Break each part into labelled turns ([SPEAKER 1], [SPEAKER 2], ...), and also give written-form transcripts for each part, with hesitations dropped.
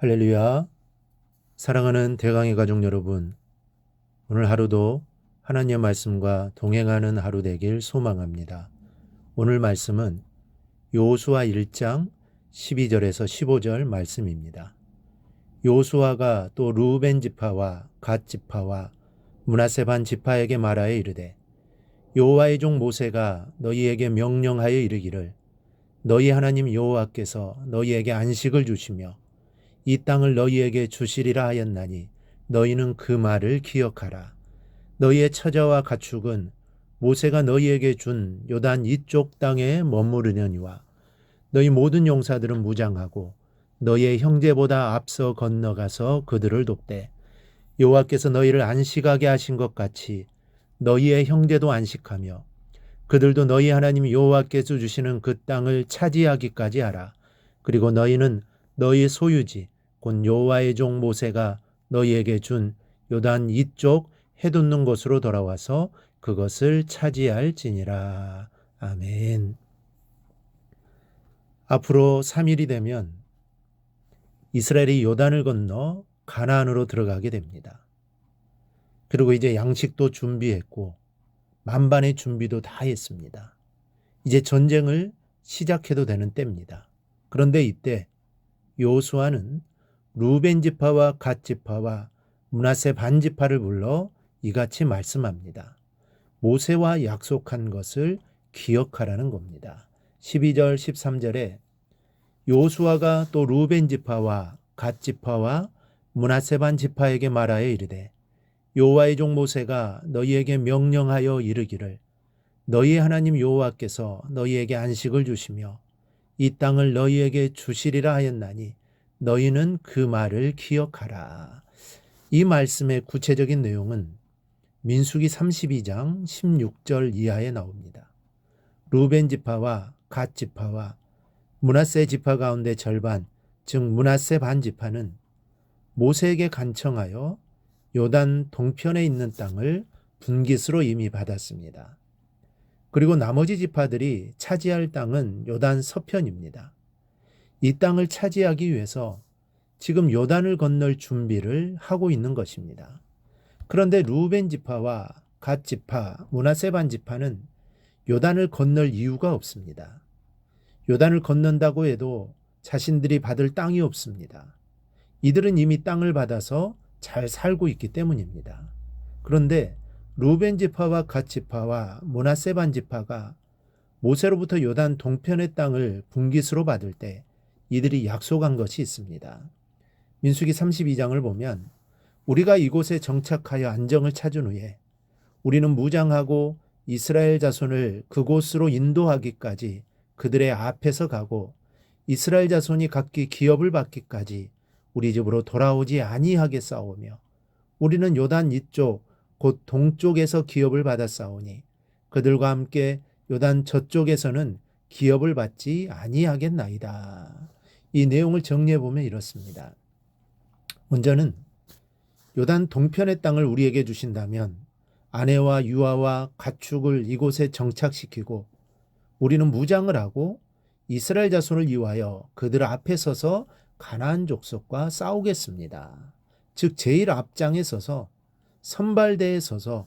[SPEAKER 1] 할렐루야. 사랑하는 대강의 가족 여러분, 오늘 하루도 하나님의 말씀과 동행하는 하루 되길 소망합니다. 오늘 말씀은 여호수아 1장 12절에서 15절 말씀입니다. 여호수아가 또 르우벤 지파와 갓 지파와 므낫세 반 지파에게 말하여 이르되, 여호와의 종 모세가 너희에게 명령하여 이르기를, 너희 하나님 여호와께서 너희에게 안식을 주시며 이 땅을 너희에게 주시리라 하였나니 너희는 그 말을 기억하라. 너희의 처자와 가축은 모세가 너희에게 준 요단 이쪽 땅에 머무르려니와 너희 모든 용사들은 무장하고 너희의 형제보다 앞서 건너가서 그들을 돕되, 여호와께서 너희를 안식하게 하신 것 같이 너희의 형제도 안식하며 그들도 너희 하나님 여호와께서 주시는 그 땅을 차지하기까지 하라. 그리고 너희는 너희 소유지 곧 여호와의 종 모세가 너희에게 준 요단 이쪽 해돋는 곳으로 돌아와서 그것을 차지할지니라. 아멘. 앞으로 3일이 되면 이스라엘이 요단을 건너 가나안으로 들어가게 됩니다. 그리고 이제 양식도 준비했고 만반의 준비도 다 했습니다. 이제 전쟁을 시작해도 되는 때입니다. 그런데 이때 여호수아는 르우벤 지파와 갓 지파와 므낫세 반 지파를 불러 이같이 말씀합니다. 모세와 약속한 것을 기억하라는 겁니다. 12절 13절에 여호수아가 또 르우벤 지파와 갓 지파와 므낫세 반 지파에게 말하여 이르되, 여호와의 종 모세가 너희에게 명령하여 이르기를, 너희 하나님 여호와께서 너희에게 안식을 주시며 이 땅을 너희에게 주시리라 하였나니 너희는 그 말을 기억하라. 이 말씀의 구체적인 내용은 민수기 32장 16절 이하에 나옵니다. 르우벤 지파와 갓 지파와 므낫세 지파 가운데 절반, 즉 므낫세 반 지파는 모세에게 간청하여 요단 동편에 있는 땅을 분깃으로 이미 받았습니다. 그리고 나머지 지파들이 차지할 땅은 요단 서편입니다. 이 땅을 차지하기 위해서 지금 요단을 건널 준비를 하고 있는 것입니다. 그런데 르우벤 지파와 갓 지파, 므낫세 반 지파는 요단을 건널 이유가 없습니다. 요단을 건넌다고 해도 자신들이 받을 땅이 없습니다. 이들은 이미 땅을 받아서 잘 살고 있기 때문입니다. 그런데 르우벤 지파와 갓 지파와 므낫세 반 지파가 모세로부터 요단 동편의 땅을 분깃으로 받을 때 이들이 약속한 것이 있습니다. 민수기 32장을 보면, 우리가 이곳에 정착하여 안정을 찾은 후에 우리는 무장하고 이스라엘 자손을 그곳으로 인도하기까지 그들의 앞에서 가고 이스라엘 자손이 각기 기업을 받기까지 우리 집으로 돌아오지 아니하게 싸우며 우리는 요단 이쪽 곧 동쪽에서 기업을 받아 싸우니 그들과 함께 요단 저쪽에서는 기업을 받지 아니하겠나이다. 이 내용을 정리해 보면 이렇습니다. 먼저는 요단 동편의 땅을 우리에게 주신다면 아내와 유아와 가축을 이곳에 정착시키고 우리는 무장을 하고 이스라엘 자손을 위하여 그들 앞에 서서 가나안 족속과 싸우겠습니다. 즉 제일 앞장에 서서 선발대에 서서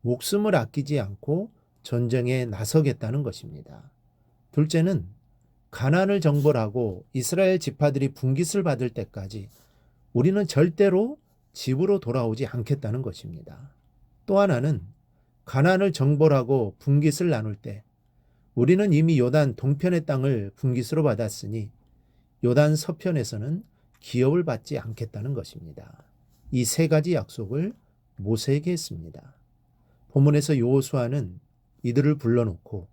[SPEAKER 1] 목숨을 아끼지 않고 전쟁에 나서겠다는 것입니다. 둘째는 가나안을 정벌하고 이스라엘 지파들이 분깃을 받을 때까지 우리는 절대로 집으로 돌아오지 않겠다는 것입니다. 또 하나는 가나안을 정벌하고 분깃을 나눌 때 우리는 이미 요단 동편의 땅을 분깃으로 받았으니 요단 서편에서는 기업을 받지 않겠다는 것입니다. 이 세 가지 약속을 모세에게 했습니다. 본문에서 여호수아는 이들을 불러놓고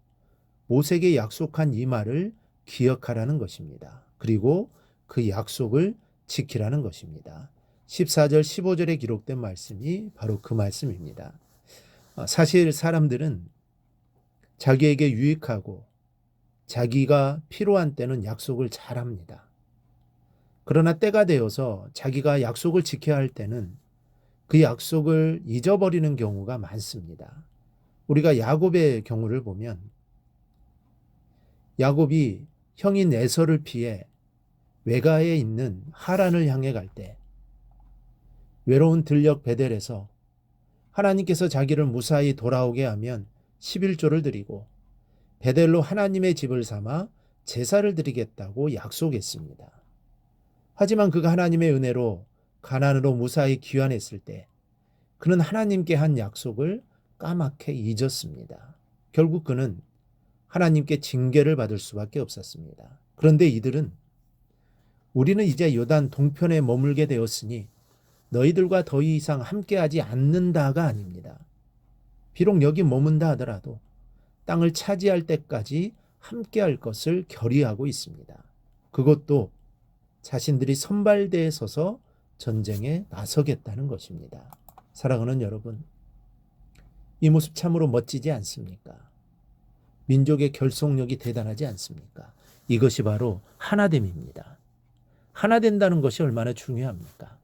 [SPEAKER 1] 모세에게 약속한 이 말을 기억하라는 것입니다. 그리고 그 약속을 지키라는 것입니다. 14절 15절에 기록된 말씀이 바로 그 말씀입니다. 사실 사람들은 자기에게 유익하고 자기가 필요한 때는 약속을 잘합니다. 그러나 때가 되어서 자기가 약속을 지켜야 할 때는 그 약속을 잊어버리는 경우가 많습니다. 우리가 야곱의 경우를 보면 야곱이 형인 에서를 피해 외가에 있는 하란을 향해 갈 때 외로운 들녘 베델에서 하나님께서 자기를 무사히 돌아오게 하면 11조를 드리고 베델로 하나님의 집을 삼아 제사를 드리겠다고 약속했습니다. 하지만 그가 하나님의 은혜로 가나안으로 무사히 귀환했을 때 그는 하나님께 한 약속을 까맣게 잊었습니다. 결국 그는 하나님께 징계를 받을 수밖에 없었습니다. 그런데 이들은 우리는 이제 요단 동편에 머물게 되었으니 너희들과 더 이상 함께하지 않는다가 아닙니다. 비록 여기 머문다 하더라도 땅을 차지할 때까지 함께할 것을 결의하고 있습니다. 그것도 자신들이 선발대에 서서 전쟁에 나서겠다는 것입니다. 사랑하는 여러분, 이 모습 참으로 멋지지 않습니까? 민족의 결속력이 대단하지 않습니까? 이것이 바로 하나됨입니다. 하나 된다는 것이 얼마나 중요합니까?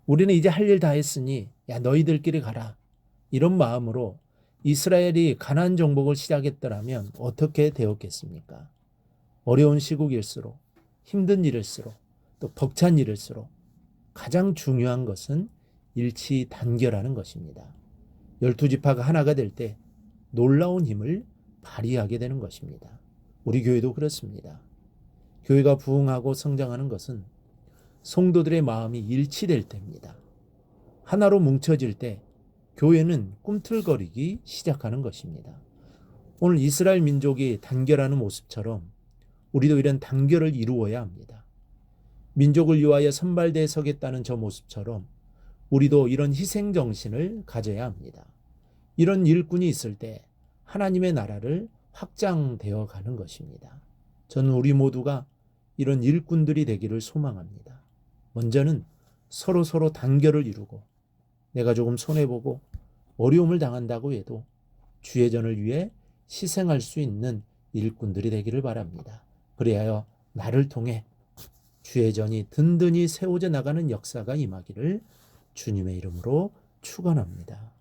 [SPEAKER 1] 우리는 이제 할 일 다 했으니 야 너희들끼리 가라. 이런 마음으로 이스라엘이 가나안 정복을 시작했더라면 어떻게 되었겠습니까? 어려운 시국일수록, 힘든 일일수록, 또 벅찬 일일수록 가장 중요한 것은 일치 단결하는 것입니다. 12지파가 하나가 될 때 놀라운 힘을 발휘하게 되는 것입니다. 우리 교회도 그렇습니다. 교회가 부흥하고 성장하는 것은 성도들의 마음이 일치될 때입니다. 하나로 뭉쳐질 때 교회는 꿈틀거리기 시작하는 것입니다. 오늘 이스라엘 민족이 단결하는 모습처럼 우리도 이런 단결을 이루어야 합니다. 민족을 위하여 선발대에 서겠다는 저 모습처럼 우리도 이런 희생정신을 가져야 합니다. 이런 일꾼이 있을 때 하나님의 나라를 확장되어 가는 것입니다. 저는 우리 모두가 이런 일꾼들이 되기를 소망합니다. 먼저는 서로 단결을 이루고 내가 조금 손해보고 어려움을 당한다고 해도 주의 전을 위해 희생할 수 있는 일꾼들이 되기를 바랍니다. 그래야 나를 통해 주의 전이 든든히 세워져 나가는 역사가 임하기를 주님의 이름으로 축원합니다.